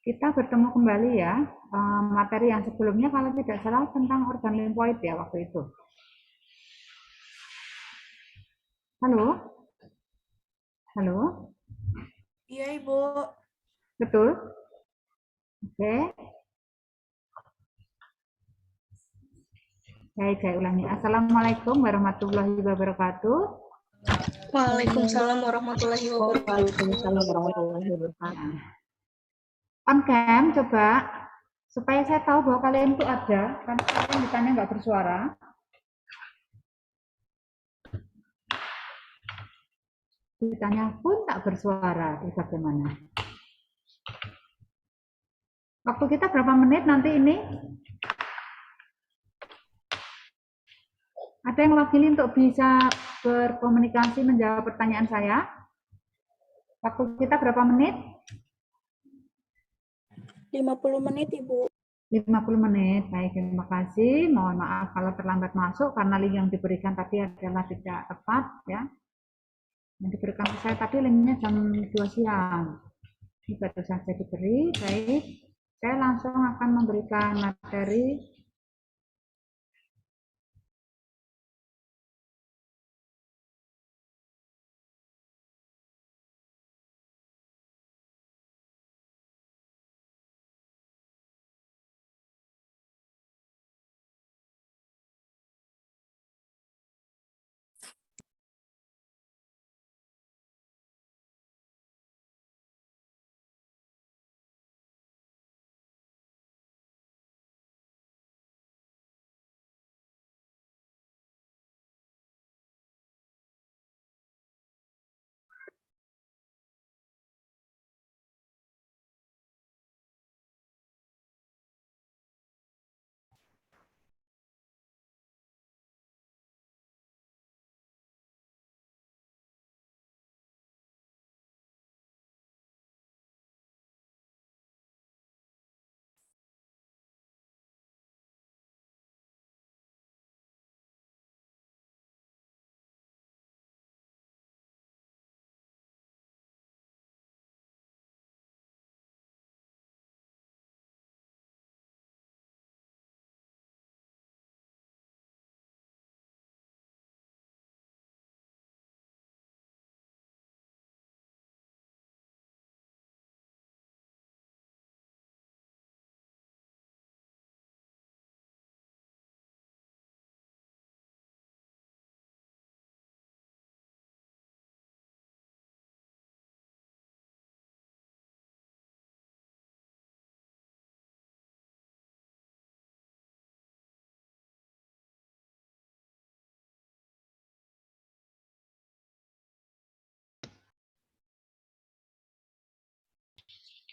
Kita bertemu kembali ya. Materi yang sebelumnya kalau tidak salah tentang organ limfoid ya waktu itu. Halo? Halo? Iya, Ibu. Betul? Oke. Baik, saya ulangi. Assalamualaikum warahmatullahi wabarakatuh. Waalaikumsalam warahmatullahi wabarakatuh. Waalaikumsalam warahmatullahi wabarakatuh. Nah, on cam coba supaya saya tahu bahwa kalian itu ada, karena kalian ditanya nggak bersuara. Ditanya pun tak bersuara, itu bagaimana? Waktu kita berapa menit nanti ini? Ada yang login untuk bisa berkomunikasi menjawab pertanyaan saya? Waktu kita berapa menit? 50 menit, Ibu. 50 menit. Baik, terima kasih. Mohon maaf kalau terlambat masuk karena link yang diberikan tadi adalah tidak tepat ya. Yang diberikan ke saya tadi linknya jam 2 siang. Ini baru saja diberi. Baik, saya langsung akan memberikan materi.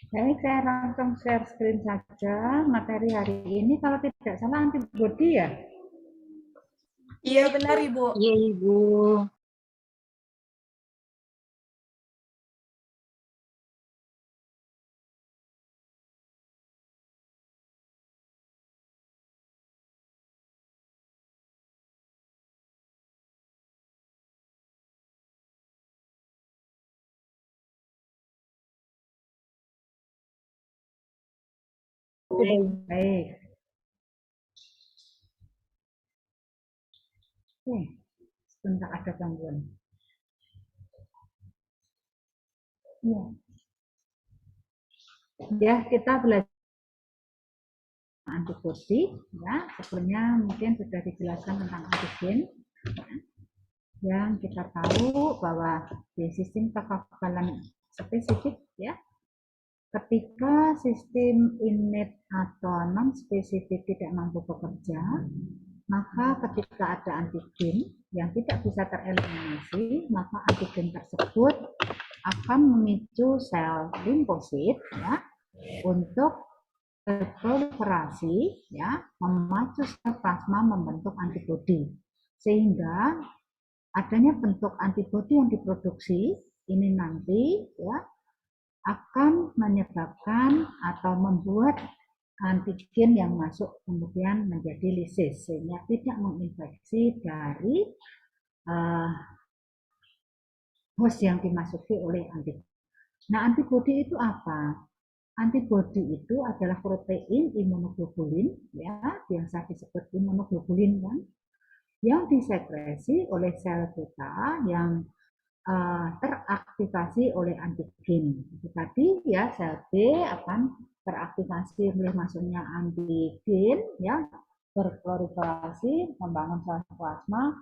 Baik, saya langsung share screen saja materi hari ini. Kalau tidak salah antibody ya. Iya, benar, Ibu. Iya, Ibu. Baik. Sebentar ada gangguan. Ya. Ya, kita belajar antibody ya. Sebelumnya mungkin sudah dijelaskan tentang antigen yang kita tahu bahwa di sistem kekebalan spesifik ya, ketika sistem innate atau non spesifik tidak mampu bekerja, maka ketika ada antigen yang tidak bisa tereliminasi, maka antigen tersebut akan memicu sel limfosit ya untuk berproliferasi ya, memacu sel plasma membentuk antibodi, sehingga adanya bentuk antibodi yang diproduksi ini nanti ya akan menyebabkan atau membuat antigen yang masuk kemudian menjadi lisis sehingga tidak menginfeksi dari host yang dimasuki oleh antibodi. Nah, antibodi itu apa? antibodi itu adalah protein imunoglobulin, ya, biasa disebut imunoglobulin kan, yang disekresi oleh sel beta yang teraktivasi oleh antigen. Itu tadi ya, sel B akan teraktivasi oleh masuknya antigen, ya, berproliferasi, membangun sel plasma,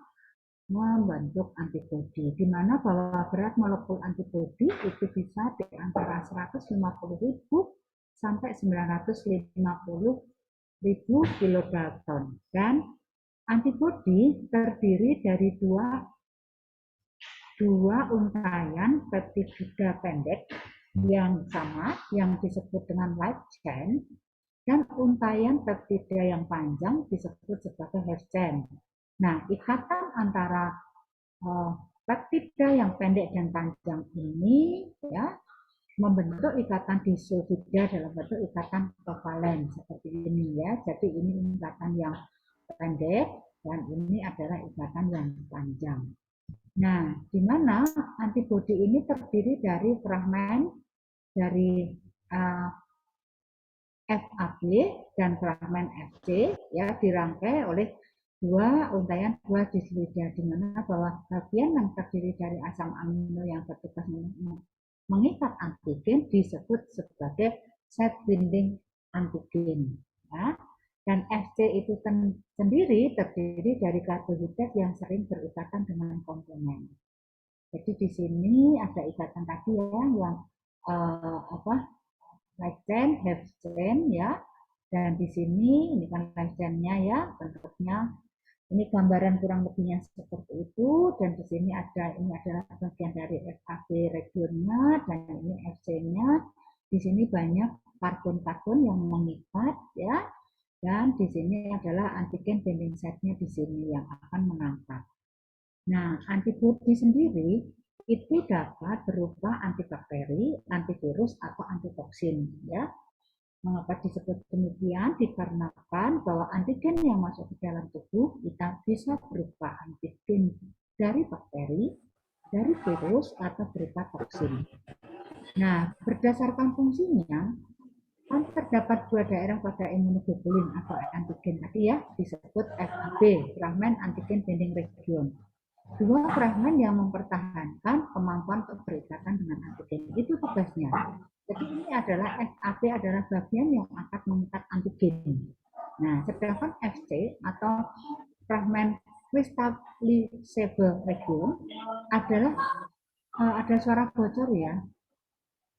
membentuk antibodi, di mana bahwa berat molekul antibodi itu bisa di antara 150.000 sampai 950.000 kilodalton. Dan antibodi terdiri dari dua untaian peptida pendek yang sama, yang disebut dengan light chain, dan untaian peptida yang panjang disebut sebagai heavy chain. Nah, ikatan antara peptida yang pendek dan panjang ini, ya, membentuk ikatan disulfida dalam bentuk ikatan kovalen seperti ini, ya. Jadi ini ikatan yang pendek dan ini adalah ikatan yang panjang. Nah, di mana antibodi ini terdiri dari fragmen dari FAB dan fragmen FC, ya, dirangkai oleh dua untaian dua disulfida, di mana bahwa bagian yang terdiri dari asam amino yang bertugas mengikat antigen disebut sebagai site binding antigen, ya. Dan FC itu sendiri terdiri dari karbohidrat yang sering berikatan dengan komplemen. Jadi di sini ada ikatan tadi ya, yang light chain, heavy chain, ya. Dan di sini ini kan light chain-nya, ya, bentuknya. Ini gambaran kurang lebihnya seperti itu, dan di sini ini adalah bagian dari FAB regionnya, dan ini FC-nya. Di sini banyak karbon-karbon yang mengikat, ya, dan di sini adalah antigen binding site-nya di sini yang akan mengangkat. Nah, antibodi sendiri itu dapat berupa antibakteri, antivirus, atau antitoksin, ya. Mengapa disebut demikian? Dikarenakan bahwa antigen yang masuk ke dalam tubuh kita bisa berupa antigen dari bakteri, dari virus, atau berupa toksin. Nah, berdasarkan fungsinya, kan terdapat dua daerah pada imunoglobulin atau antigen tadi, ya, disebut FAB, fragmen antigen binding region. Dua fragmen yang mempertahankan kemampuan untuk berikatan dengan antigen, itu tugasnya. Jadi ini adalah FAB adalah bagian yang akan mengikat antigen. Nah, sedangkan FC atau fragmen crystallizable region adalah ada suara bocor, ya.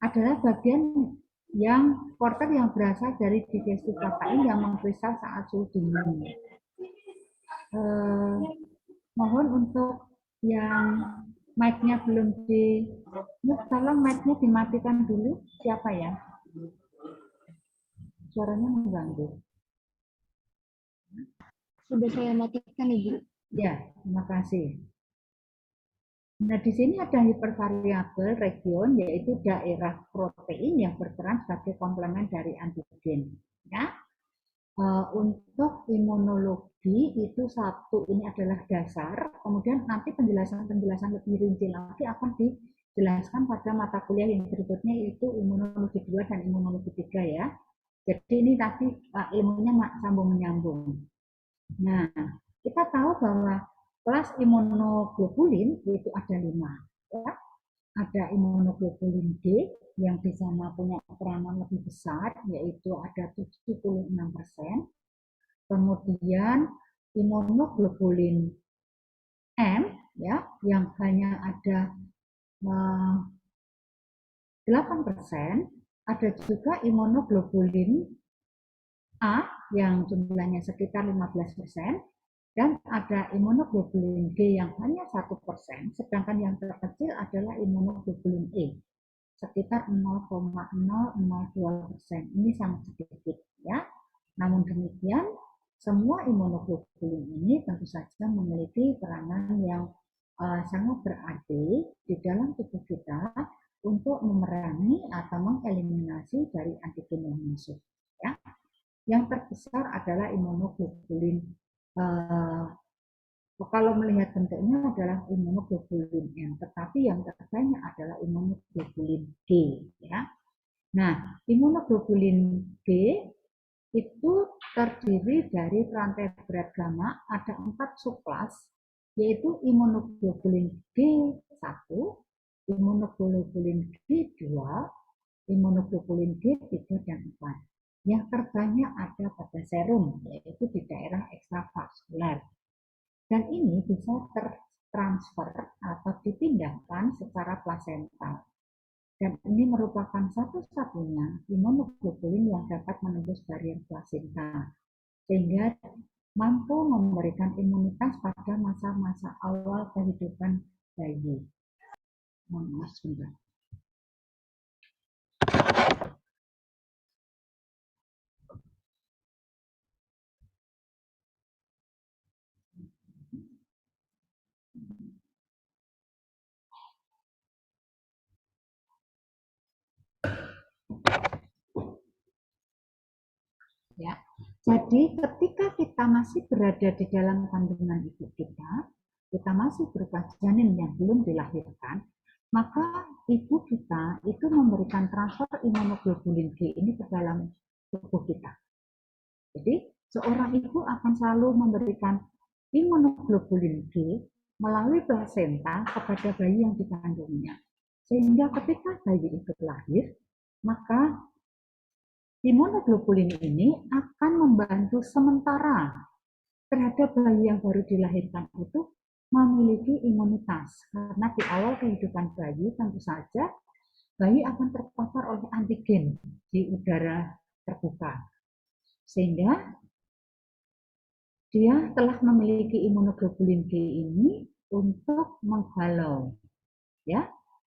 Adalah bagian yang porter yang berasal dari digestif protein yang mengkristal saat suhu dingin. Mohon untuk yang mic-nya belum tolong mic-nya dimatikan dulu. Siapa ya? Suaranya mengganggu. Sudah saya matikan, Ibu. Ya, terima kasih. Nah, di sini ada hipervariabel region, yaitu daerah protein yang berperan sebagai komplemen dari antigen. Ya. Untuk imunologi itu satu, ini adalah dasar, kemudian nanti penjelasan-penjelasan lebih rinci lagi akan dijelaskan pada mata kuliah yang berikutnya, yaitu imunologi 2 dan imunologi 3, ya. Jadi ini tadi ilmunya sambung menyambung. Nah, kita tahu bahwa kelas imunoglobulin itu ada 5, ya. Ada imunoglobulin D yang di sana punya peranan lebih besar, yaitu ada 76%. Kemudian imunoglobulin M, ya, yang hanya ada 8%. Ada juga imunoglobulin A yang jumlahnya sekitar 15%. Dan ada imunoglobulin G yang hanya 1%, sedangkan yang terkecil adalah imunoglobulin E, sekitar 0,002%. Ini sangat sedikit, ya. Namun demikian, semua imunoglobulin ini tentu saja memiliki peranan yang sangat berarti di dalam tubuh kita untuk memerangi atau mengeliminasi dari antigen yang masuk, ya. Yang terbesar adalah imunoglobulin kalau melihat bentuknya adalah imunoglobulin M, tetapi yang terbanyak adalah imunoglobulin G, ya. Nah, Imunoglobulin G itu terdiri dari rantai berat gamma, ada 4 subkelas, yaitu imunoglobulin G1, imunoglobulin G2, imunoglobulin G3 dan 4. Yang terbanyak ada pada serum, yaitu di daerah ekstravaskular. Dan ini bisa tertransfer atau dipindahkan secara plasental. Dan ini merupakan satu-satunya imunoglobulin yang dapat menembus barrier plasenta, sehingga mampu memberikan imunitas pada masa-masa awal kehidupan bayi. Maaf, sebentar. Ya, jadi ketika kita masih berada di dalam kandungan ibu kita masih berupa janin yang belum dilahirkan, maka ibu kita itu memberikan transfer imunoglobulin G ini ke dalam tubuh kita. Jadi seorang ibu akan selalu memberikan imunoglobulin G melalui plasenta kepada bayi yang dikandungnya. Sehingga ketika bayi itu lahir, maka imunoglobulin ini akan membantu sementara terhadap bayi yang baru dilahirkan itu memiliki imunitas. Karena di awal kehidupan bayi tentu saja bayi akan terpapar oleh antigen di udara terbuka. Sehingga dia telah memiliki imunoglobulin G ini untuk menghalau, ya,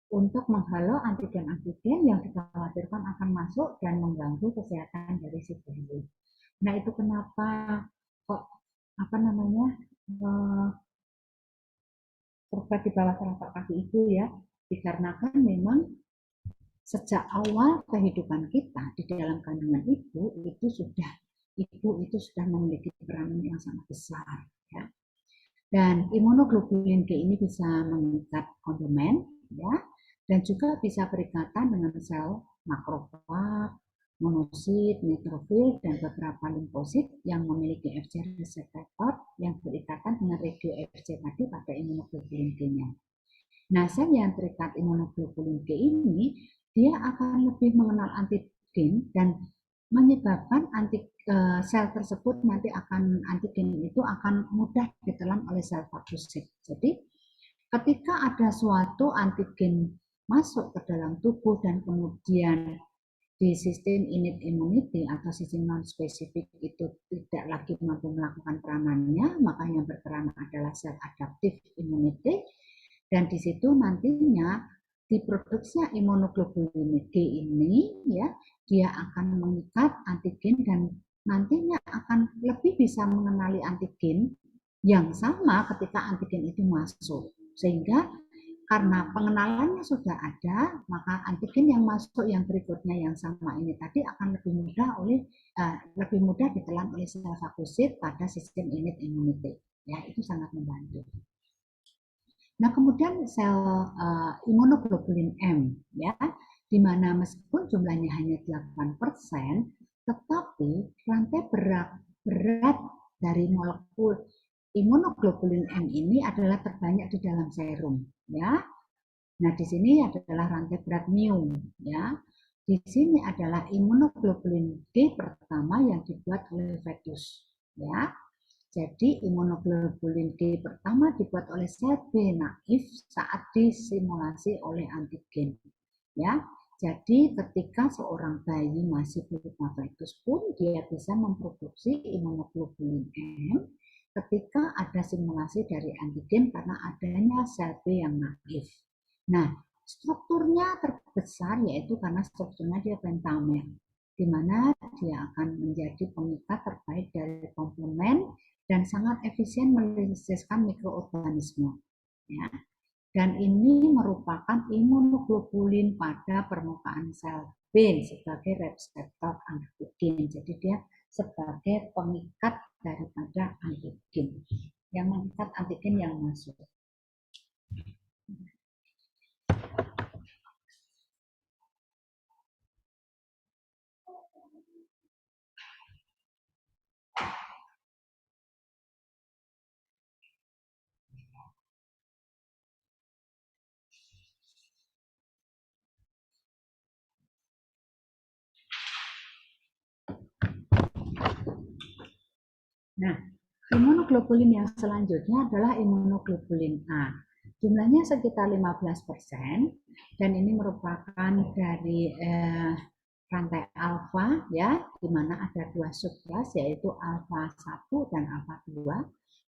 untuk menghalau antigen-antigen yang dikhawatirkan akan masuk dan mengganggu kesehatan dari si bayi. Nah itu kenapa kok terdapat di bawah telapak kaki itu ya, dikarenakan memang sejak awal kehidupan kita di dalam kandungan ibu itu sudah memiliki peranan yang sangat besar ya. Dan imunoglobulin G ini bisa mengikat komplement ya, dan juga bisa berikatan dengan sel makrofag, monosit, neutrofil, dan beberapa limfosit yang memiliki Fc reseptor yang berikatan dengan radio Fc tadi pada imunoglobulin G-nya. Nah, sel yang terikat imunoglobulin G ini dia akan lebih mengenal antigen dan menyebabkan sel tersebut nanti antigen itu akan mudah ditelan oleh sel fagosit. Jadi ketika ada suatu antigen masuk ke dalam tubuh dan kemudian di sistem innate immunity atau sistem non-spesifik itu tidak lagi mampu melakukan peranannya, maka yang berperan adalah sel adaptif immunity, dan di situ nantinya diproduksi imunoglobulin G ini ya, dia akan mengikat antigen dan nantinya akan lebih bisa mengenali antigen yang sama ketika antigen itu masuk. Sehingga karena pengenalannya sudah ada, maka antigen yang masuk yang berikutnya yang sama ini tadi akan lebih mudah ditelan oleh sel fagosit pada sistem innate immunity. Ya, itu sangat membantu. Nah, kemudian sel imunoglobulin M ya, di mana meskipun jumlahnya hanya 8%, tetapi rantai berat dari molekul imunoglobulin M ini adalah terbanyak di dalam serum ya. Nah, di sini adalah rantai berat mu ya. Di sini adalah imunoglobulin G pertama yang dibuat oleh fetus ya. Jadi imunoglobulin G pertama dibuat oleh sel B naif saat disimulasi oleh antigen. Ya, jadi ketika seorang bayi masih berupa fetus pun dia bisa memproduksi imunoglobulin M ketika ada simulasi dari antigen karena adanya sel B yang naif. Nah, strukturnya terbesar yaitu karena strukturnya dia pentamer, di mana dia akan menjadi pengikat terbaik dari komplement dan sangat efisien melisiskan mikroorganisme. Ya. Dan ini merupakan imunoglobulin pada permukaan sel B sebagai reseptor antigen. Jadi dia sebagai pengikat daripada antigen, yang mengikat antigen yang masuk. Nah, imunoglobulin yang selanjutnya adalah imunoglobulin A. Jumlahnya sekitar 15% dan ini merupakan dari rantai alfa ya, di mana ada dua subkelas yaitu alfa 1 dan alfa 2.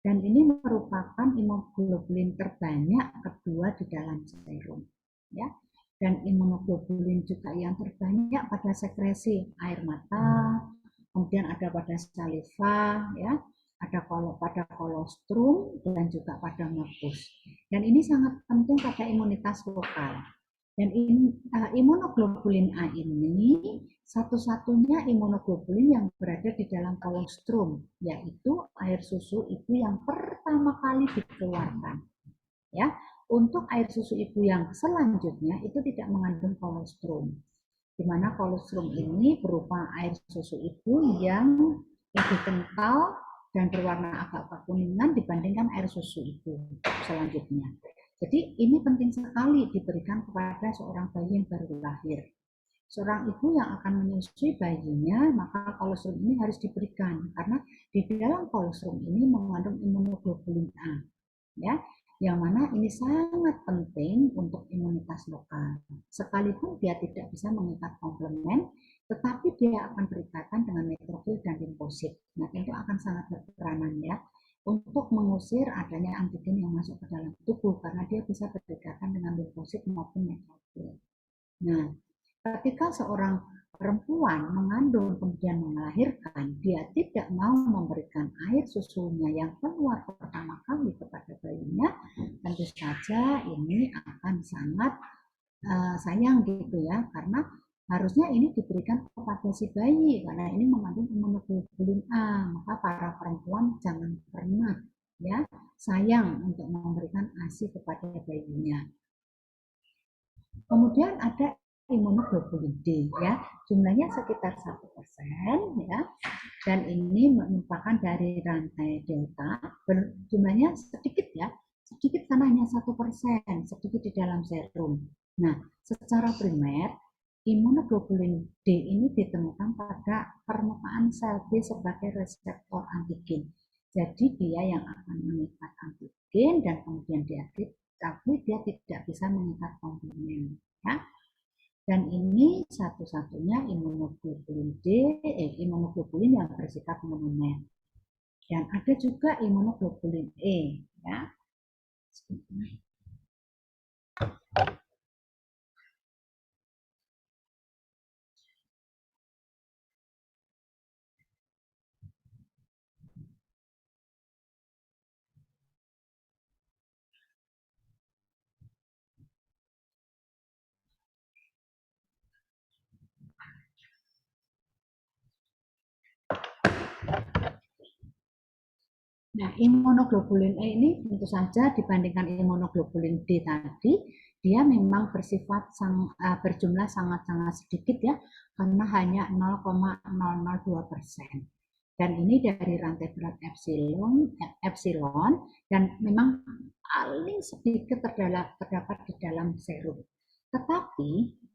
Dan ini merupakan imunoglobulin terbanyak kedua di dalam serum ya. Dan imunoglobulin juga yang terbanyak pada sekresi air mata, kemudian ada pada saliva ya, ada pada kolostrum dan juga pada mukus. Dan ini sangat penting pada imunitas lokal. Dan imunoglobulin A ini satu-satunya imunoglobulin yang berada di dalam kolostrum, yaitu air susu ibu yang pertama kali dikeluarkan. Ya, untuk air susu ibu yang selanjutnya itu tidak mengandung kolostrum, di mana kolostrum ini berupa air susu ibu yang lebih kental dan berwarna agak kekuningan dibandingkan air susu ibu selanjutnya. Jadi ini penting sekali diberikan kepada seorang bayi yang baru lahir. Seorang ibu yang akan menyusui bayinya, maka kolostrum ini harus diberikan karena di dalam kolostrum ini mengandung imunoglobulin A, ya, yang mana ini sangat penting untuk imunitas lokal. Sekalipun dia tidak bisa mengikat komplement, tetapi dia akan berikatan dengan neutrofil dan limfosit. Nah, itu akan sangat berperanan ya untuk mengusir adanya antigen yang masuk ke dalam tubuh karena dia bisa berdekatan dengan limfosit maupun neutrofil. Nah, ketika seorang perempuan mengandung kemudian melahirkan, dia tidak mau memberikan air susunya yang keluar pertama kali kepada bayinya, tentu saja ini akan sangat sayang gitu ya, karena harusnya ini diberikan kepada si bayi karena ini mengandung imunoglobulin A. Maka para perempuan jangan pernah ya sayang untuk memberikan ASI kepada bayinya. Kemudian ada imunoglobulin D ya, jumlahnya sekitar 1% ya, dan ini merupakan dari rantai delta, jumlahnya sedikit ya, sedikit karena hanya 1%, sedikit di dalam serum. Nah, secara primer imunoglobulin D ini ditemukan pada permukaan sel B sebagai reseptor antigen. Jadi dia yang akan mengikat antigen dan kemudian diaktif, tapi dia tidak bisa mengikat komplement. Ya. Dan ini satu-satunya imunoglobulin D, imunoglobulin yang bersifat monomer. Dan ada juga imunoglobulin E. Ya. Nah, imunoglobulin E ini tentu saja dibandingkan imunoglobulin D tadi, dia memang bersifat berjumlah sangat-sangat sedikit ya, karena hanya 0,002%. Dan ini dari rantai berat epsilon dan memang paling sedikit terdapat di dalam serum. Tetapi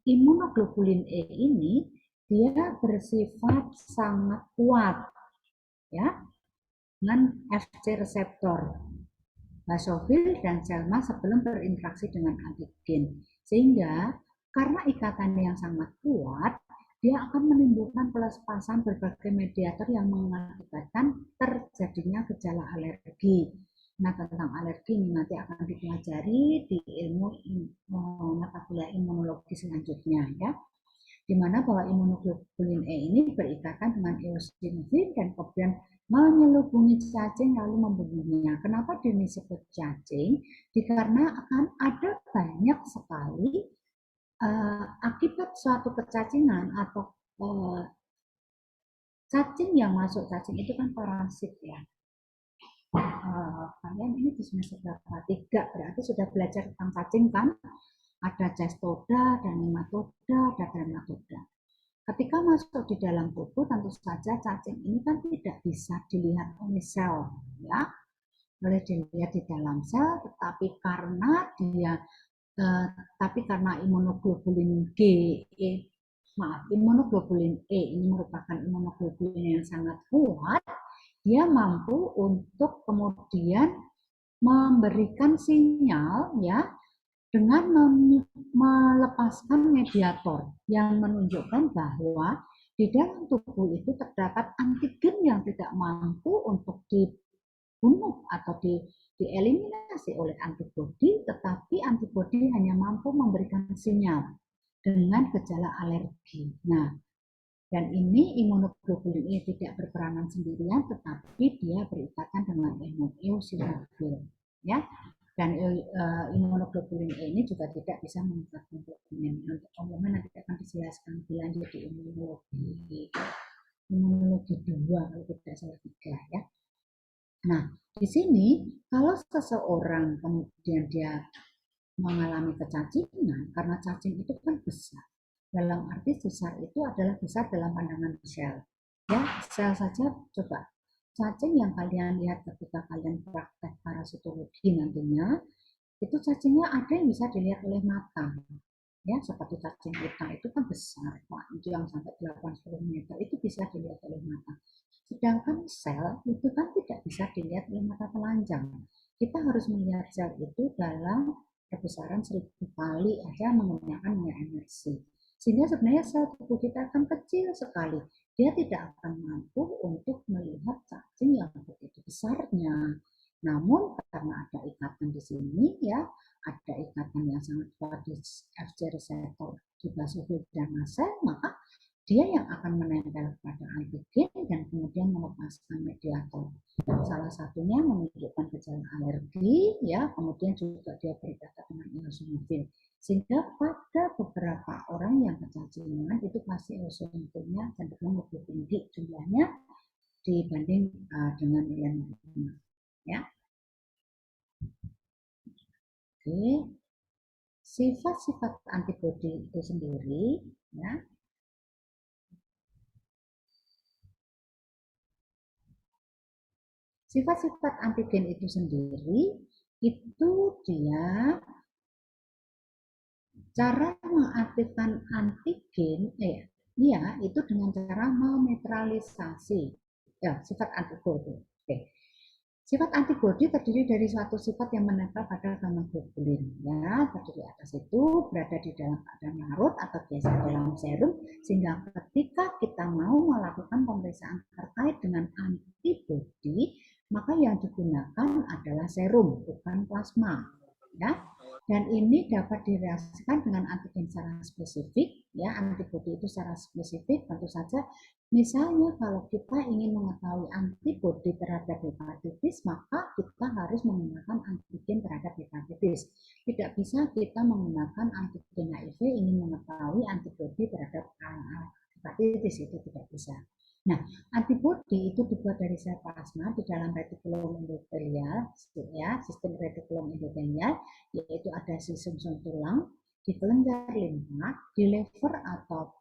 imunoglobulin E ini dia bersifat sangat kuat ya, dengan Fc reseptor basofil dan selma sebelum berinteraksi dengan antigen. Sehingga karena ikatan yang sangat kuat, dia akan menimbulkan pelepasan berbagai mediator yang mengakibatkan terjadinya gejala alergi. Nah, tentang alergi ini nanti akan dipelajari di ilmu mata kuliah imunologi selanjutnya ya. Di mana bahwa imunoglobulin E ini berikatan dengan eosinofil dan kemudian menyelubungi cacing lalu membunuhnya. Kenapa disebut cacing? Dikarenakan ada banyak sekali akibat suatu kecacingan atau cacing yang masuk, cacing itu kan parasit ya. Kalian ini di semester berapa? 3 berarti sudah belajar tentang cacing kan? Ada cestoda dan nematoda, ada dermatoda. Ketika masuk di dalam tubuh, tentu saja cacing ini kan tidak bisa dilihat oleh sel, ya, boleh dilihat di dalam sel, tetapi karena imunoglobulin imunoglobulin E ini merupakan imunoglobulin yang sangat kuat, dia mampu untuk kemudian memberikan sinyal ya dengan melepaskan mediator yang menunjukkan bahwa di dalam tubuh itu terdapat antigen yang tidak mampu untuk dibunuh atau dieliminasi oleh antibodi, tetapi antibodi hanya mampu memberikan sinyal dengan gejala alergi. Nah, dan ini imunoglobulin E tidak berperanan sendirian, tetapi dia berikatan dengan eosinofil, ya. Dan imunoglobulin E ini juga tidak bisa meningkatkan globulin. Untuk umumnya nanti akan dijelaskan lebih lanjut di imunologi 2 kalau tidak salah 3 ya. Nah, di sini kalau seseorang kemudian dia mengalami kecacingan, karena cacing itu kan besar. Dalam arti besar itu adalah besar dalam pandangan sel. Ya, sel saja coba. Cacing yang kalian lihat ketika kalian praktek parasitologi nantinya, itu cacingnya ada yang bisa dilihat oleh mata. Ya, seperti cacing kita itu kan besar, panjang sampai 80 meter, itu bisa dilihat oleh mata. Sedangkan sel itu kan tidak bisa dilihat oleh mata telanjang. Kita harus melihat sel itu dalam kebesaran 1000 kali aja menggunakan energi. Sehingga sebenarnya sel tubuh kita akan kecil sekali. Dia tidak akan mampu untuk melihat cacing yang begitu besarnya. Namun karena ada ikatan di sini ya, ada ikatan yang sangat kuat di Fc reseptor di basofil dan mast cell, maka dia yang akan menempel pada antigen dan kemudian melepaskan mediator. Salah satunya menunjukkan gejala alergi, ya, kemudian juga dia berikatan dengan eosinofil. Sehingga pada beberapa orang yang kecacingan itu pasti eosinofilnya cenderung lebih tinggi jumlahnya dibanding dengan yang lainnya. Ya. Oke. Sifat-sifat antibodi itu sendiri, ya, sifat-sifat antigen itu sendiri itu dia cara mengaktifkan antigen ya itu dengan cara menetralisasi ya sifat antibodi. Oke. Sifat antibodi terdiri dari suatu sifat yang menempel pada gamma globulin ya, terdiri atas itu berada di dalam keadaan larut atau biasa dalam serum, sehingga ketika kita mau melakukan pemeriksaan terkait dengan antibodi, maka yang digunakan adalah serum bukan plasma ya. Dan ini dapat direaksikan dengan antigen secara spesifik ya, antibodi itu secara spesifik tentu saja. Misalnya kalau kita ingin mengetahui antibodi terhadap hepatitis, maka kita harus menggunakan antigen terhadap hepatitis. Tidak bisa kita menggunakan antigen HIV ingin mengetahui antibodi terhadap hepatitis, itu tidak bisa. Nah, antibodi itu dibuat dari sel plasma di dalam retikulum endotelial, ya, sistem retikulum endotelial, yaitu ada di sumsum tulang, di kelenjar limpa, di lever atau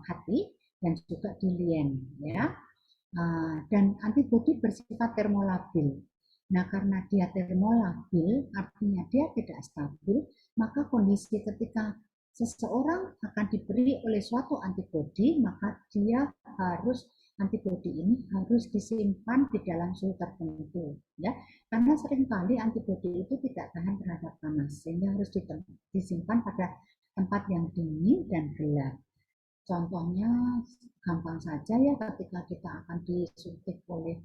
hati, dan juga di lien, ya. Dan antibodi bersifat termolabil. Nah, karena dia termolabil, artinya dia tidak stabil, maka kondisi ketika seseorang akan diberi oleh suatu antibodi, maka dia harus antibodi ini harus disimpan di dalam suhu tertentu, ya. Karena seringkali antibodi itu tidak tahan terhadap panas, sehingga harus disimpan pada tempat yang dingin dan gelap. Contohnya gampang saja ya ketika kita akan disuntik oleh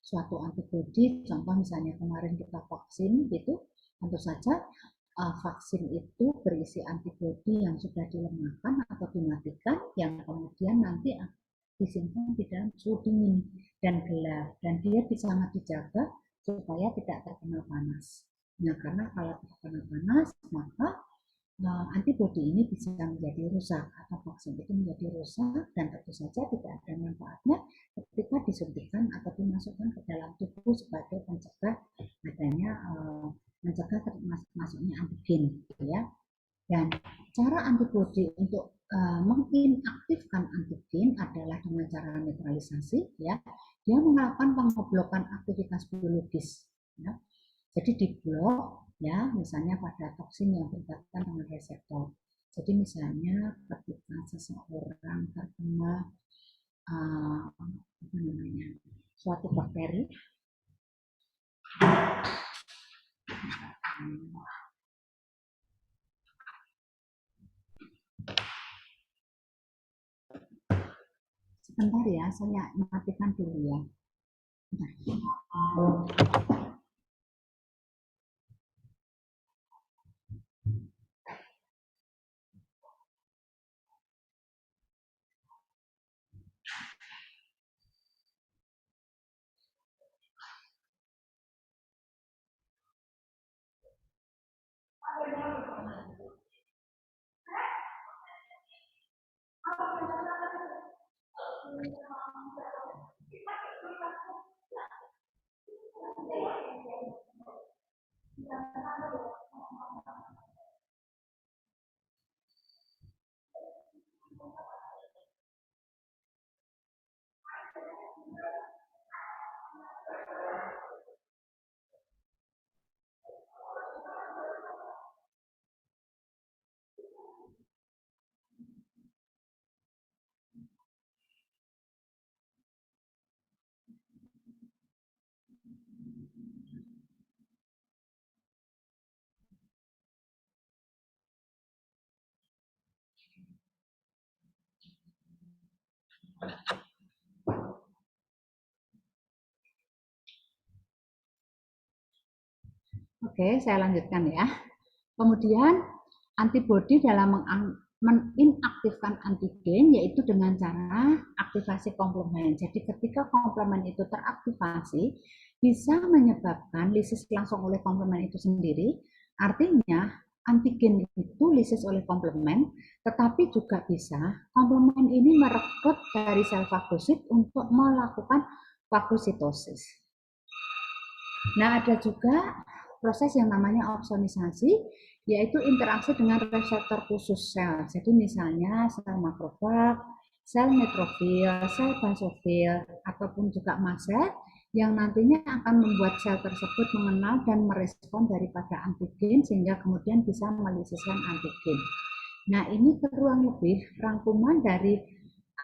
suatu antibodi, contoh misalnya kemarin kita vaksin gitu, tentu saja vaksin itu berisi antibodi yang sudah dilemahkan atau dimatikan yang kemudian nanti disimpan di dalam suhu dingin dan gelap dan dia sangat dijaga supaya tidak terkena panas. Nah, karena kalau terkena panas maka antibodi ini bisa menjadi rusak atau vaksin itu menjadi rusak dan tentu saja tidak ada manfaatnya ketika disuntikan atau dimasukkan ke dalam tubuh sebagai pencegah adanya mencegah masuknya antigen, gitu ya. Dan cara antibodi untuk menginaktifkan antigen adalah dengan cara netralisasi, ya. Dia melakukan pengeblokan aktivitas biologis, ya. Jadi diblok ya, misalnya pada toksin yang berkaitan dengan reseptor. Jadi misalnya ketika seseorang terkena apa namanya suatu bakteri. Sebentar ya, saya matikan dulu ya. Oke, saya lanjutkan ya. Kemudian antibodi dalam menginaktifkan antigen yaitu dengan cara aktivasi komplement. Jadi ketika komplement itu teraktivasi bisa menyebabkan lisis langsung oleh komplement itu sendiri. Artinya antigen itu lisis oleh komplement, tetapi juga bisa komplement ini merekrut dari sel fagosit untuk melakukan fagositosis. Nah, ada juga proses yang namanya opsonisasi, yaitu interaksi dengan reseptor khusus sel. Jadi misalnya sel makrofag, sel neutrofil, sel basofil, ataupun juga mast cell yang nantinya akan membuat sel tersebut mengenal dan merespon daripada antigen sehingga kemudian bisa melisiskan antigen. Nah, ini kurang lebih rangkuman dari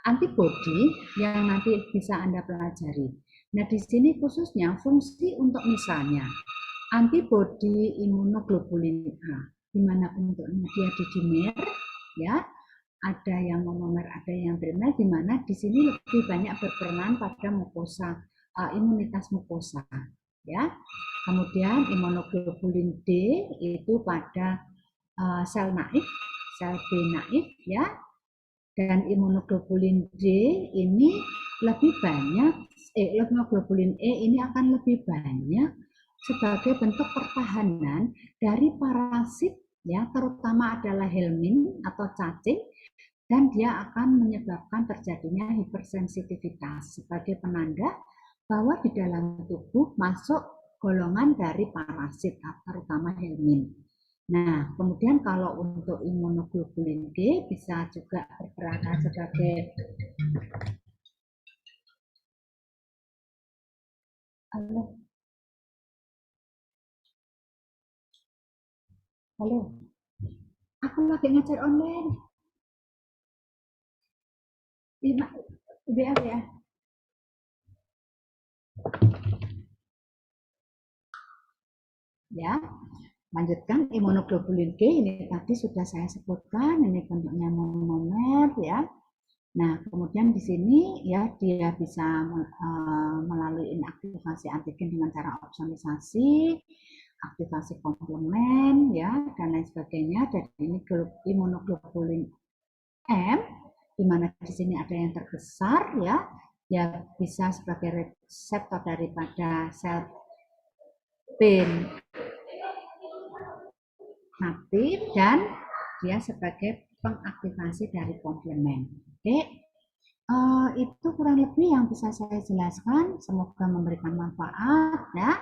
antibodi yang nanti bisa Anda pelajari. Nah, di sini khususnya fungsi untuk misalnya antibodi imunoglobulin A, di mana bentuknya dia dimer, ya, ada yang monomer, ada yang trimer, di mana di sini lebih banyak berperan pada mukosa, imunitas mukosa, ya. Kemudian imunoglobulin D itu pada sel naif, sel B naif, ya. Dan imunoglobulin D ini lebih banyak, imunoglobulin E ini akan lebih banyak sebagai bentuk pertahanan dari parasit, ya, terutama adalah helmin atau cacing, dan dia akan menyebabkan terjadinya hipersensitivitas sebagai penanda bahwa di dalam tubuh masuk golongan dari parasit, terutama helmin. Nah, kemudian kalau untuk imunoglobulin G bisa juga berperan sebagai halo, aku lagi ngajar online. BF ya. Ya, lanjutkan imunoglobulin G ini tadi sudah saya sebutkan, ini bentuknya monomer, ya. Nah, kemudian di sini ya dia bisa melalui inaktivasi antigen dengan cara opsonisasi, aktivasi komplement, ya, dan lain sebagainya. Dan ini imunoglobulin M, di mana di sini ada yang terbesar, ya, dia bisa sebagai reseptor daripada sel B natif dan dia sebagai pengaktifasi dari komplement. Oke, itu kurang lebih yang bisa saya jelaskan. Semoga memberikan manfaat, ya.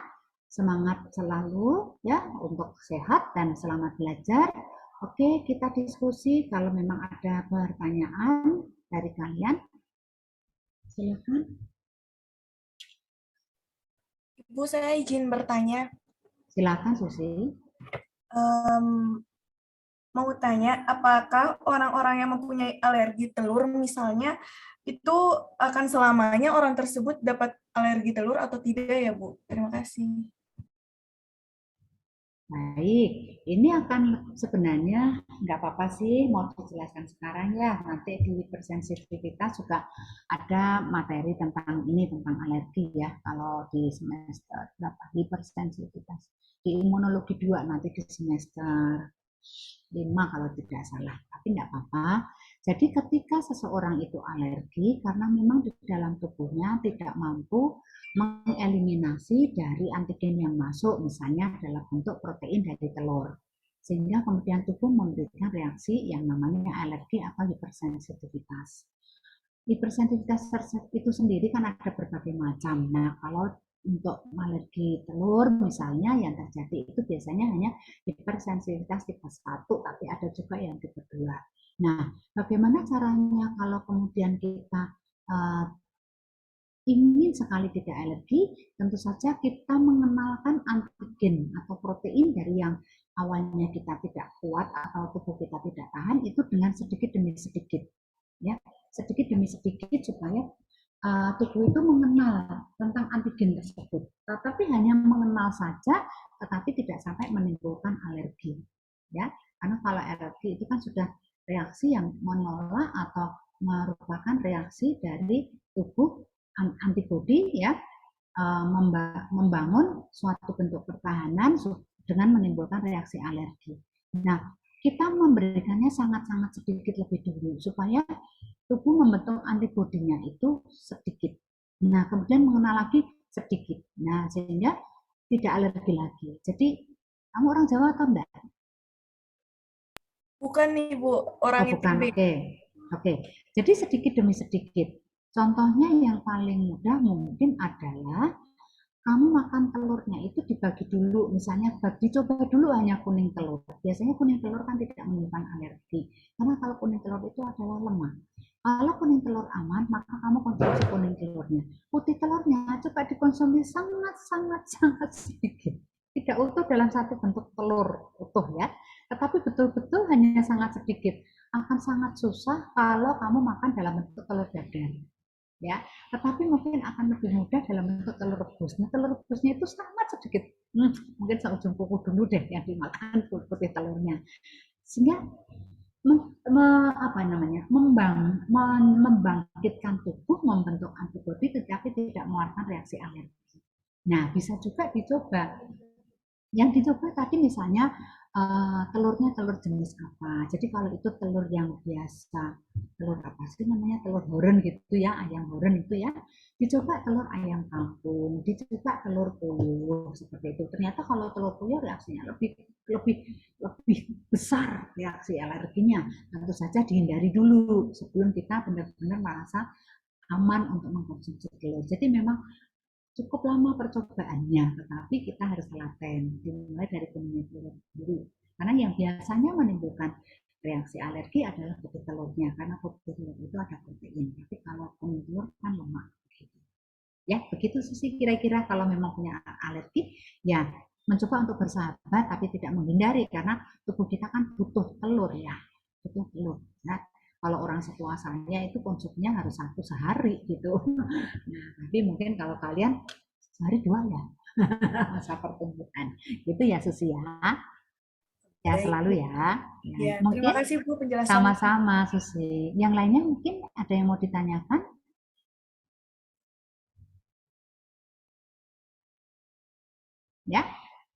Semangat selalu, ya, untuk sehat dan selamat belajar. Oke, kita diskusi. Kalau memang ada pertanyaan dari kalian, silakan. Ibu, saya izin bertanya. Silakan, Susi. Mau tanya, apakah orang-orang yang mempunyai alergi telur, misalnya itu akan selamanya orang tersebut dapat alergi telur atau tidak ya, Bu? Terima kasih. Baik, ini akan sebenarnya nggak apa-apa sih mau dijelaskan sekarang ya. Nanti di hipersensitivitas juga ada materi tentang ini, tentang alergi ya. Kalau di semester berapa hipersensitivitas. Di imunologi 2 nanti di semester 5 kalau tidak salah. Tapi nggak apa-apa. Jadi ketika seseorang itu alergi karena memang di dalam tubuhnya tidak mampu mengeliminasi dari antigen yang masuk, misalnya dalam bentuk protein dari telur. Sehingga kemudian tubuh memberikan reaksi yang namanya alergi atau hipersensitivitas. Hipersensitivitas itu sendiri kan ada berbagai macam. Nah, kalau untuk alergi telur misalnya yang terjadi itu biasanya hanya hipersensitivitas tipe 1, tapi ada juga yang tipe 2. Nah, bagaimana caranya kalau kemudian kita ingin sekali tidak alergi, tentu saja kita mengenalkan antigen atau protein dari yang awalnya kita tidak kuat atau tubuh kita tidak tahan itu dengan sedikit demi sedikit, ya sedikit demi sedikit supaya tubuh itu mengenal tentang antigen tersebut, tetapi hanya mengenal saja, tetapi tidak sampai menimbulkan alergi, ya karena kalau alergi itu kan sudah reaksi yang menolak atau merupakan reaksi dari tubuh antibodi ya membangun suatu bentuk pertahanan dengan menimbulkan reaksi alergi. Nah, kita memberikannya sangat-sangat sedikit lebih dulu supaya tubuh membentuk antibodinya itu sedikit. Nah, kemudian mengenal lagi sedikit. Nah, sehingga tidak alergi lagi. Jadi, kamu orang Jawa atau enggak? Bukan nih, Bu. Oh, Orang bukan. ITB. Oke. Oke. Jadi sedikit demi sedikit. Contohnya yang paling mudah mungkin adalah kamu makan telurnya itu dibagi dulu, misalnya dicoba dulu hanya kuning telur. Biasanya kuning telur kan tidak menyimpan alergi, karena kalau kuning telur itu adalah lemak. Kalau kuning telur aman, maka kamu konsumsi kuning telurnya. Putih telurnya coba dikonsumsi sangat sedikit. Tidak utuh dalam satu bentuk telur utuh ya, tetapi betul-betul hanya sangat sedikit. Akan sangat susah kalau kamu makan dalam bentuk telur dadar ya, tetapi mungkin akan lebih mudah dalam bentuk telur rebus. Nah, telur rebusnya itu sangat sedikit, mungkin seujung kuku dulu deh yang dimakan putih telurnya, sehingga apa namanya membangkitkan tubuh membentuk antibodi tetapi tidak mengeluarkan reaksi alergi. Nah, bisa juga dicoba yang dicoba tadi misalnya telurnya telur jenis apa. Jadi kalau itu telur yang biasa, telur apa sih namanya, telur horen gitu ya, ayam horen itu ya, dicoba telur ayam kampung, dicoba telur puyuh seperti itu. Ternyata kalau telur puyuh reaksinya lebih lebih lebih besar reaksi alerginya. Tentu saja dihindari dulu sebelum kita benar-benar merasa aman untuk mengkonsumsi telur. Jadi memang cukup lama percobaannya, tetapi kita harus telaten, dimulai dari kuning telur dulu. Karena yang biasanya menimbulkan reaksi alergi adalah putih telurnya, karena putih telur itu ada protein. Tapi kalau kuning telur kan lemak. Ya, begitu sih kira-kira kalau memang punya alergi, ya mencoba untuk bersahabat tapi tidak menghindari karena tubuh kita kan butuh telur ya, butuh telur. Ya, kalau orang setua saya itu konsumsinya harus satu sehari gitu. Nah, tapi mungkin kalau kalian sehari dua ya masa pertumbuhan. Itu ya Susi ya. Ya Baik, selalu Bu. ya. Ya, Ya, terima mungkin kasih, Bu, penjelasannya. sama-sama Susi. Yang lainnya mungkin ada yang mau ditanyakan? Ya,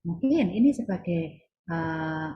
mungkin ini sebagai uh,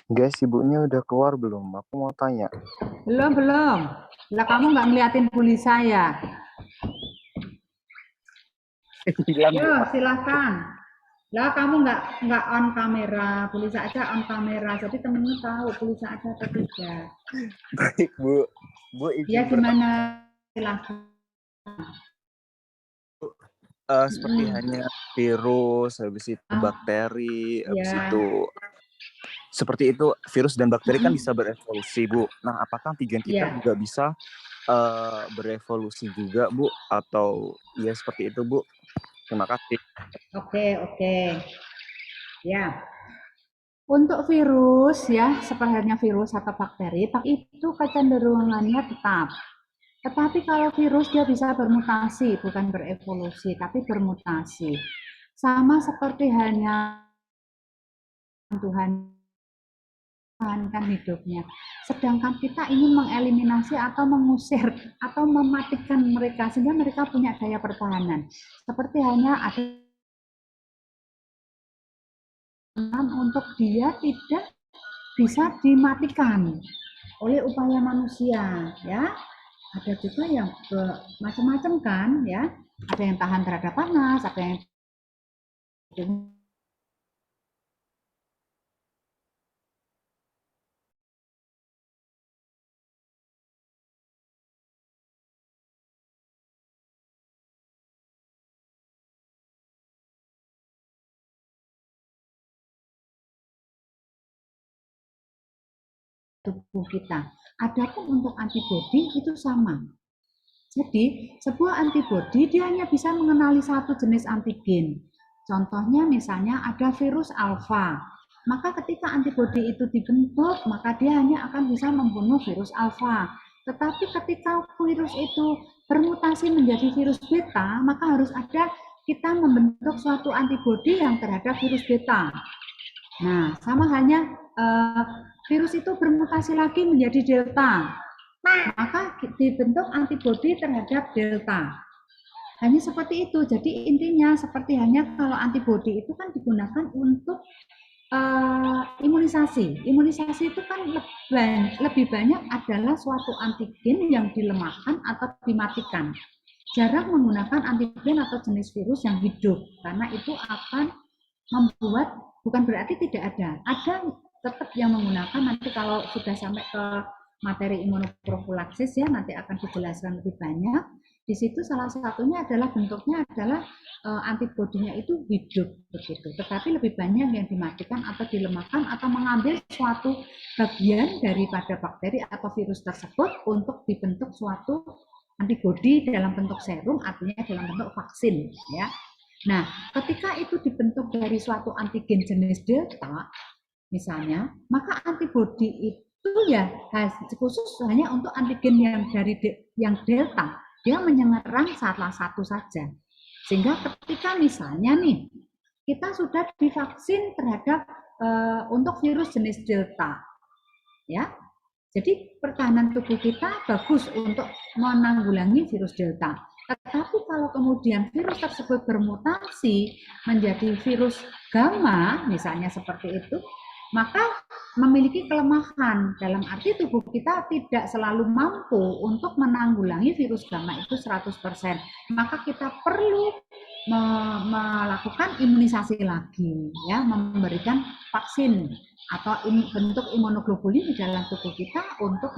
Guys, ibunya udah keluar belum? Aku mau tanya. Belum. Lah kamu nggak ngeliatin bully saya. Hilang. Yo, silakan. Lah kamu nggak on kamera, bully saja on kamera. Jadi temenmu tahu bully saja atau tidak. Baik, Bu. Bu, izin Ya gimana? Silakan. seperti hanya virus, habis itu bakteri, habis Ya. itu seperti itu, virus dan bakteri kan bisa berevolusi, Bu. Nah, apakah antigen kita juga bisa berevolusi juga, Bu? Atau ya seperti itu, Bu? Terima kasih. Oke. Ya. Untuk virus ya, seperti virus atau bakteri, itu kecenderungannya tetap. Tetapi kalau virus dia bisa bermutasi, bukan berevolusi, tapi bermutasi. Sama seperti hanya Tuhan kan hidupnya. Sedangkan kita ingin mengeliminasi atau mengusir atau mematikan mereka sehingga mereka punya daya pertahanan. Seperti hanya ada untuk dia tidak bisa dimatikan oleh upaya manusia, ya. Ada juga yang macam-macam kan, ya. Ada yang tahan terhadap panas, ada yang tubuh kita. Adapun untuk antibodi itu sama. Jadi, sebuah antibodi dia hanya bisa mengenali satu jenis antigen. Contohnya misalnya ada virus alfa. Maka ketika antibodi itu dibentuk, maka dia hanya akan bisa membunuh virus alfa. Tetapi ketika virus itu bermutasi menjadi virus beta, maka harus ada kita membentuk suatu antibodi yang terhadap virus beta. Nah, sama halnya virus itu bermutasi lagi menjadi delta. Maka dibentuk antibodi terhadap delta. Hanya seperti itu. Jadi intinya seperti hanya kalau antibodi itu kan digunakan untuk imunisasi. Imunisasi itu kan lebih banyak adalah suatu antigen yang dilemahkan atau dimatikan. Jarang menggunakan antigen atau jenis virus yang hidup karena itu akan membuat, bukan berarti tidak ada tetap yang menggunakan. Nanti kalau sudah sampai ke materi imunoprofilaksis ya, nanti akan dijelaskan lebih banyak. Di situ salah satunya adalah bentuknya adalah antibodinya itu hidup begitu, tetapi lebih banyak yang dimatikan atau dilemahkan atau mengambil suatu bagian daripada bakteri atau virus tersebut untuk dibentuk suatu antibodi dalam bentuk serum, artinya dalam bentuk vaksin ya. Nah, ketika itu dibentuk dari suatu antigen jenis delta misalnya, maka antibodi itu ya khusus hanya untuk antigen yang dari yang delta, dia menyerang salah satu saja. Sehingga ketika misalnya nih kita sudah divaksin terhadap untuk virus jenis delta, ya, jadi pertahanan tubuh kita bagus untuk menanggulangi virus delta. Tetapi kalau kemudian virus tersebut bermutasi menjadi virus gamma, misalnya seperti itu, maka memiliki kelemahan. Dalam arti tubuh kita tidak selalu mampu untuk menanggulangi virus gamma itu 100%. Maka kita perlu melakukan imunisasi lagi, ya, memberikan vaksin atau bentuk imunoglobulin di dalam tubuh kita untuk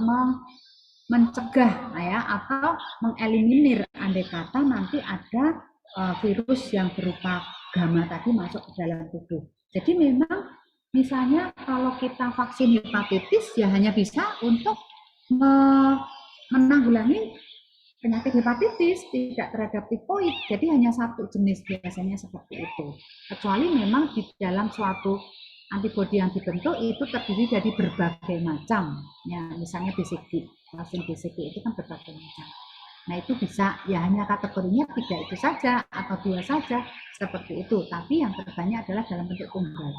mencegah ya atau mengeliminir andai kata nanti ada virus yang berupa gamma tadi masuk ke dalam tubuh. Jadi memang misalnya kalau kita vaksin hepatitis ya hanya bisa untuk menanggulangi penyakit hepatitis, tidak terhadap tifoid. Jadi hanya satu jenis biasanya seperti itu. Kecuali memang di dalam suatu antibodi yang dibentuk itu terdiri dari berbagai macam. Ya, misalnya BCG, vaksin BCG itu kan berbagai macam. Nah itu bisa ya hanya kategorinya 3 itu saja atau 2 saja seperti itu. Tapi yang terbanyak adalah dalam bentuk tunggal.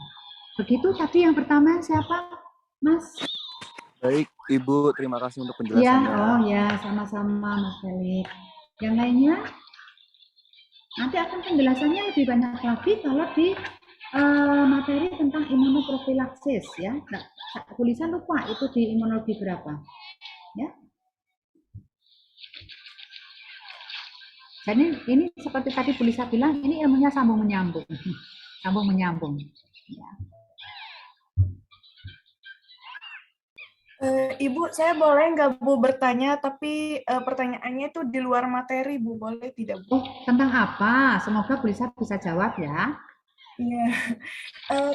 Begitu tadi yang pertama siapa, Mas? Baik, Ibu, terima kasih untuk penjelasannya. Ya, oh ya, sama-sama Mas Felix. Yang lainnya, nanti akan penjelasannya lebih banyak lagi kalau di Materi tentang imunoprofilaksis ya. Nah, tulisan lupa itu di imunologi berapa ya. Jadi ini seperti tadi Bu Lisa bilang, ini ilmunya sambung menyambung. Sambung menyambung. Ya. Ibu, saya boleh nggak Bu bertanya, tapi pertanyaannya itu di luar materi, Bu. Boleh tidak, Bu? Oh, tentang apa? Semoga Bu Lisa bisa jawab ya. Iya.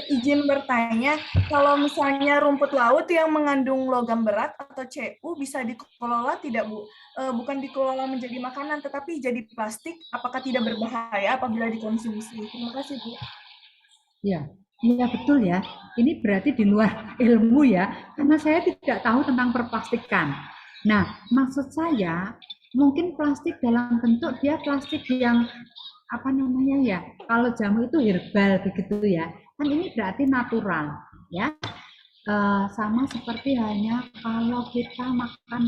Izin bertanya, kalau misalnya rumput laut yang mengandung logam berat atau Cu bisa dikelola tidak, Bu? Bukan dikelola menjadi makanan, tetapi jadi plastik, apakah tidak berbahaya apabila dikonsumsi? Terima kasih, Bu. Ya, iya betul ya. Ini berarti di luar ilmu ya, karena saya tidak tahu tentang perplastikan. Nah, maksud saya mungkin plastik dalam bentuk dia plastik yang apa namanya ya? Kalau jamu itu herbal begitu ya. Kan ini berarti natural ya. Sama seperti hanya kalau kita makan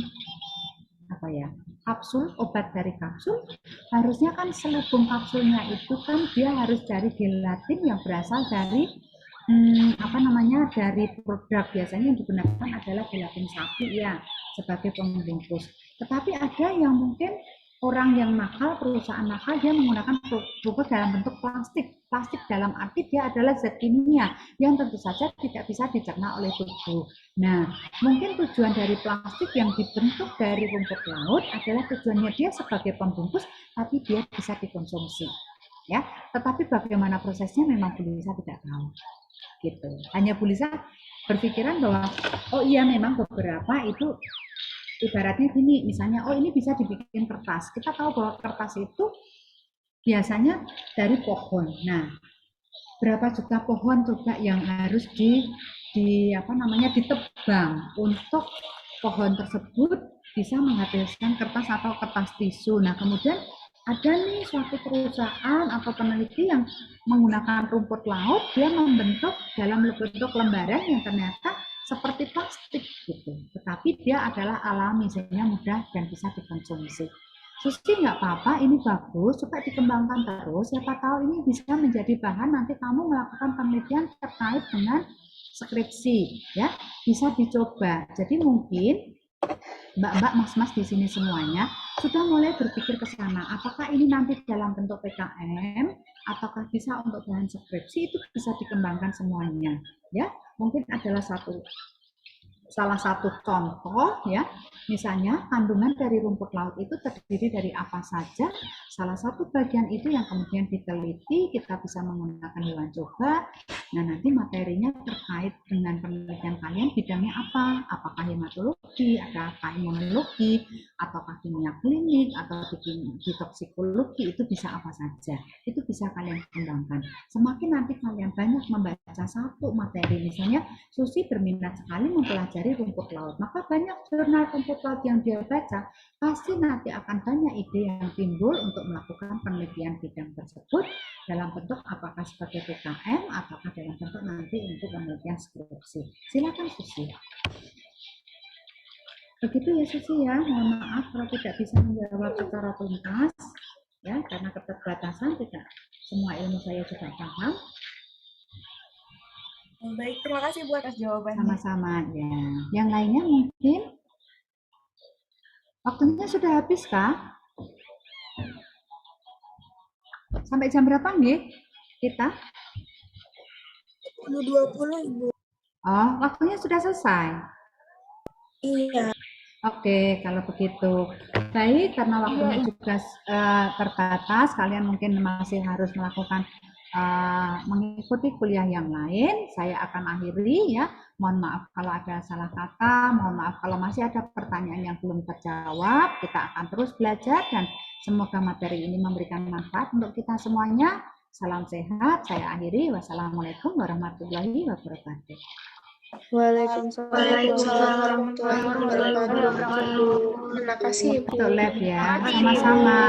apa ya, kapsul, obat dari kapsul, harusnya kan selubung kapsulnya itu kan dia harus dari gelatin yang berasal dari apa namanya, dari produk biasanya yang digunakan adalah gelatin sapi ya sebagai pembungkus. Tetapi ada yang mungkin orang yang nakal, perusahaan nakal, dia menggunakan pupuk dalam bentuk plastik. Plastik dalam arti dia adalah zat kimia yang tentu saja tidak bisa dicerna oleh tubuh. Nah, mungkin tujuan dari plastik yang dibentuk dari rumput laut adalah tujuannya dia sebagai pembungkus, tapi dia bisa dikonsumsi. Ya, tetapi bagaimana prosesnya memang Bu Lisa tidak tahu. Gitu. Hanya Bu Lisa berpikiran bahwa oh iya memang beberapa itu ibaratnya gini, misalnya oh ini bisa dibikin kertas. Kita tahu bahwa kertas itu biasanya dari pohon. Nah, berapa juta pohon coba yang harus di apa namanya ditebang untuk pohon tersebut bisa menghasilkan kertas atau kertas tisu. Nah, kemudian ada nih suatu perusahaan atau peneliti yang menggunakan rumput laut, dia membentuk dalam bentuk lembaran yang ternyata seperti plastik gitu. Tetapi dia adalah alami sehingga mudah dan bisa dikonsumsi. Susi nggak apa-apa, ini bagus, coba dikembangkan terus, siapa tahu ini bisa menjadi bahan nanti kamu melakukan penelitian terkait dengan skripsi, ya bisa dicoba. Jadi mungkin Mbak-mbak, mas-mas di sini semuanya sudah mulai berpikir ke sana. Apakah ini nanti dalam bentuk PKM, ataukah bisa untuk bahan skripsi, itu bisa dikembangkan semuanya. Ya, mungkin adalah salah satu contoh ya, misalnya kandungan dari rumput laut itu terdiri dari apa saja, salah satu bagian itu yang kemudian diteliti, kita bisa menggunakan hewan coba. Nah, nanti materinya terkait dengan penelitian kalian bidangnya apa, apakah hematologi, apakah imunologi, ataukah kimia klinik, atau di toksikologi, itu bisa apa saja, itu bisa kalian kembangkan. Semakin nanti kalian banyak membaca satu materi, misalnya Susi berminat sekali mempelajari rumput laut, maka banyak jurnal rumput laut yang dia baca, pasti nanti akan banyak ide yang timbul untuk melakukan penelitian bidang tersebut dalam bentuk apakah sebagai PKM ataukah dalam bentuk nanti untuk penelitian skripsi. Silakan Susi. Begitu ya Susi ya, mohon maaf kalau tidak bisa menjawab secara tuntas ya, karena keterbatasan tidak semua ilmu saya juga paham. Baik, terima kasih Bu atas jawabannya. Sama-sama ya. Yang lainnya mungkin waktunya sudah habis kah? Sampai jam berapa nih kita? 20 Ibu. Oh, waktunya sudah selesai. Iya. Oke, kalau begitu. Baik, karena waktunya juga terbatas, kalian mungkin masih harus melakukan mengikuti kuliah yang lain. Saya akan akhiri ya. Mohon maaf kalau ada salah kata, mohon maaf kalau masih ada pertanyaan yang belum terjawab. Kita akan terus belajar dan semoga materi ini memberikan manfaat untuk kita semuanya. Salam sehat, saya akhiri. Wassalamualaikum warahmatullahi wabarakatuh. Waalaikumsalam warahmatullahi wabarakatuh. Terima kasih, Bu. Untuk lab ya, sama-sama.